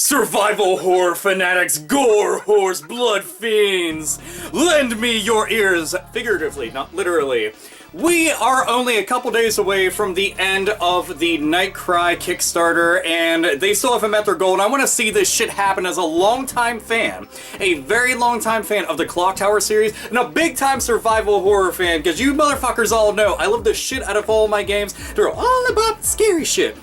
Survival horror fanatics, gore whores, blood fiends, lend me your ears, figuratively, not literally. We are only a couple days away from the end of the Nightcry Kickstarter, and they still haven't met their goal, and I want to see this shit happen as a longtime fan, a very long-time fan of the Clock Tower series, and a big-time survival horror fan, because you motherfuckers all know I love the shit out of all my games. They're all about scary shit.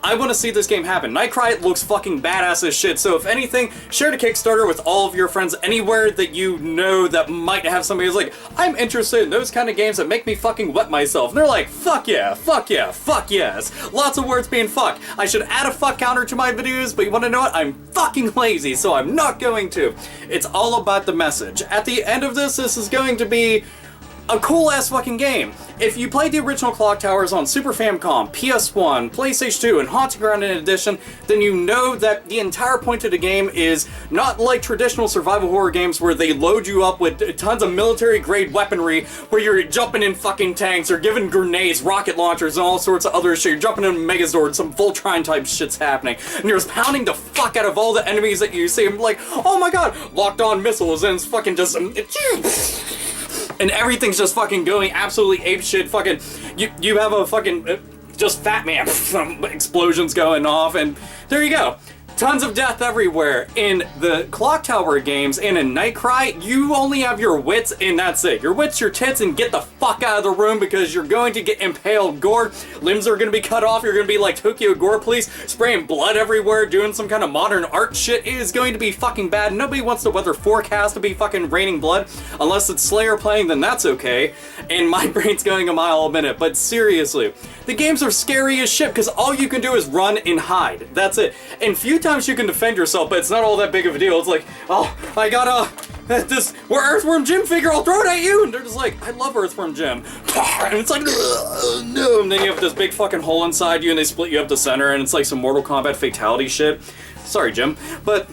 I want to see this game happen. Nightcry looks fucking badass as shit, so if anything, share the Kickstarter with all of your friends anywhere that you know that might have somebody who's like, I'm interested in those kind of games that make me fucking wet myself. And they're like, fuck yeah, fuck yeah, fuck yes. Lots of words being fuck. I should add a fuck counter to my videos, but you want to know what? I'm fucking lazy, so I'm not going to. It's all about the message. At the end of this is going to be a cool-ass fucking game. If you played the original Clock Towers on Super Famicom, PS1, PlayStation 2, and Haunting Ground in addition, then you know that the entire point of the game is not like traditional survival horror games where they load you up with tons of military-grade weaponry, where you're jumping in fucking tanks, or giving grenades, rocket launchers, and all sorts of other shit. You're jumping in Megazord, some Voltron-type shit's happening, and you're just pounding the fuck out of all the enemies that you see, and like, oh my god, locked-on missiles, and it's fucking just... and everything's just fucking going absolutely apeshit. Fucking, you have a fucking just fat man explosions going off, and there you go. Tons of death everywhere. In the Clock Tower games and in Nightcry, you only have your wits and that's it. Your wits, your tits, and get the fuck out of the room because you're going to get impaled, gored, limbs are going to be cut off, you're going to be like Tokyo Gore Police, spraying blood everywhere, doing some kind of modern art shit. It is going to be fucking bad. Nobody wants the weather forecast to be fucking raining blood. Unless it's Slayer playing, then that's okay. And my brain's going a mile a minute, but seriously. The games are scary as shit because all you can do is run and hide. That's it. And few times you can defend yourself, but it's not all that big of a deal. It's like, oh, I got this Earthworm Jim figure, I'll throw it at you! And they're just like, I love Earthworm Jim. And it's like, no! And then you have this big fucking hole inside you and they split you up the center and it's like some Mortal Kombat fatality shit. Sorry, Jim. But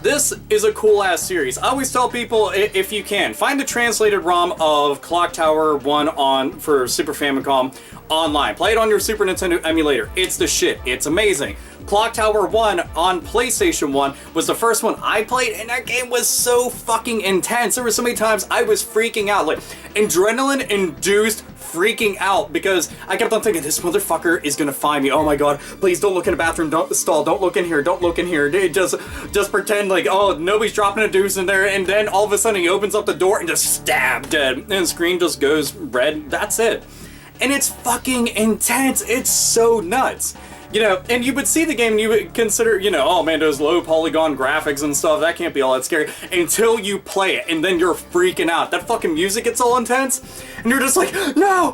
this is a cool-ass series. I always tell people, if you can, find the translated ROM of Clock Tower 1 for Super Famicom online. Play it on your Super Nintendo emulator. It's the shit. It's amazing. Clock Tower 1 on PlayStation 1 was the first one I played, and that game was so fucking intense. There were so many times I was freaking out, like adrenaline-induced freaking out, because I kept on thinking, this motherfucker is gonna find me. Oh my god, please don't look in the bathroom, don't stall, don't look in here, don't look in here. Just pretend like, oh, nobody's dropping a deuce in there, and then all of a sudden he opens up the door and just stab dead, and the screen just goes red. That's it. And it's fucking intense. It's so nuts. You know, and you would see the game and you would consider, you know, oh man, those low polygon graphics and stuff, that can't be all that scary, until you play it, and then you're freaking out. That fucking music gets all intense, and you're just like, no!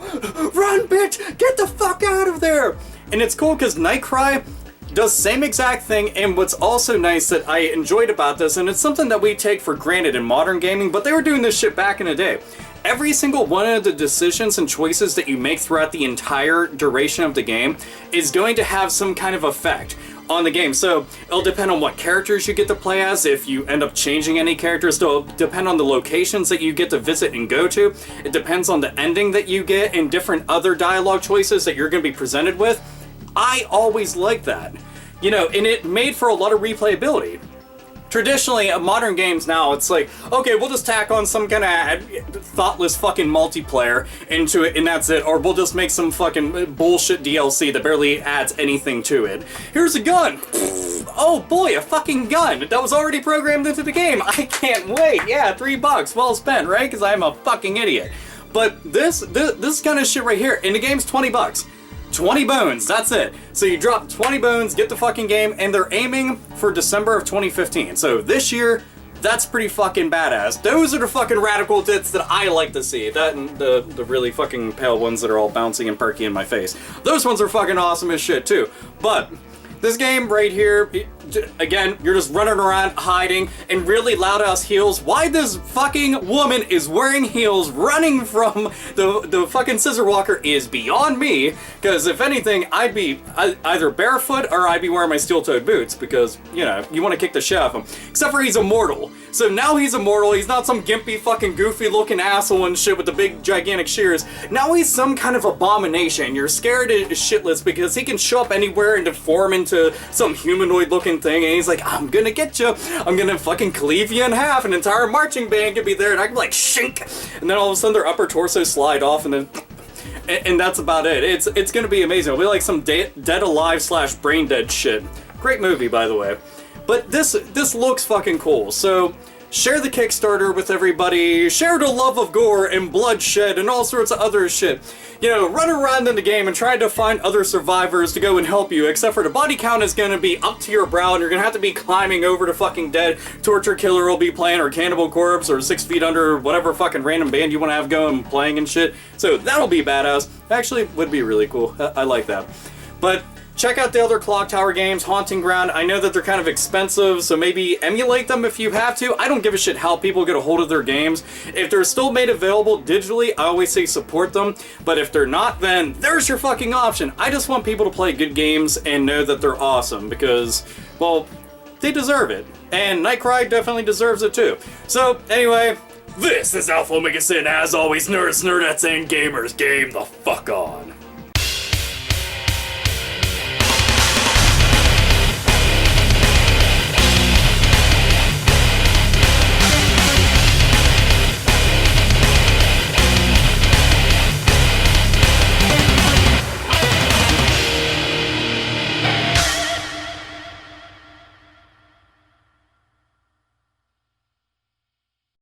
Run, bitch! Get the fuck out of there! And it's cool because Nightcry does same exact thing, and what's also nice that I enjoyed about this, and it's something that we take for granted in modern gaming, but they were doing this shit back in the day. Every single one of the decisions and choices that you make throughout the entire duration of the game is going to have some kind of effect on the game. So it'll depend on what characters you get to play as. If you end up changing any characters, it'll depend on the locations that you get to visit and go to. It depends on the ending that you get and different other dialogue choices that you're going to be presented with. I always like that. You know, and it made for a lot of replayability. Traditionally, modern games now, it's like, okay, we'll just tack on some kind of thoughtless fucking multiplayer into it, and that's it. Or we'll just make some fucking bullshit DLC that barely adds anything to it. Here's a gun! Oh boy, a fucking gun! That was already programmed into the game! I can't wait! Yeah, $3, well spent, right? Because I'm a fucking idiot. But this kind of shit right here, and the game's $20. 20 bones, that's it. So you drop 20 bones, get the fucking game, and they're aiming for December of 2015. So this year, that's pretty fucking badass. Those are the fucking radical tits that I like to see. That and the really fucking pale ones that are all bouncy and perky in my face. Those ones are fucking awesome as shit too. But this game right here, again, you're just running around hiding in really loud ass heels. Why this fucking woman is wearing heels running from the fucking scissor walker is beyond me, because if anything, I'd be either barefoot or I'd be wearing my steel-toed boots, because, you know, you want to kick the shit out of him. Except for he's immortal. So now he's immortal, he's not some gimpy fucking goofy looking asshole and shit with the big gigantic shears. Now he's some kind of abomination. You're scared shitless because he can show up anywhere and deform into some humanoid looking fucking thing, and he's like, I'm gonna get you. I'm gonna fucking cleave you in half. An entire marching band could be there, and I can be like, shink! And then all of a sudden their upper torso slide off, and then... And that's about it. It's gonna be amazing. It'll be like some Dead Alive / Brain Dead shit. Great movie, by the way. But this looks fucking cool. So share the Kickstarter with everybody. Share the love of gore and bloodshed and all sorts of other shit. You know, run around in the game and try to find other survivors to go and help you, except for the body count is gonna be up to your brow and you're gonna have to be climbing over to fucking dead. Torture Killer will be playing, or Cannibal Corpse, or 6 Feet Under, or whatever fucking random band you want to have going playing and shit. So that'll be badass. Actually, would be really cool. I like that. But check out the other Clock Tower games, Haunting Ground. I know that they're kind of expensive, so maybe emulate them if you have to. I don't give a shit how people get a hold of their games. If they're still made available digitally, I always say support them. But if they're not, then there's your fucking option. I just want people to play good games and know that they're awesome because, well, they deserve it. And Nightcry definitely deserves it too. So, anyway, this is AlphaOmegaSin. As always, nerds, nerdettes, and gamers, game the fuck on.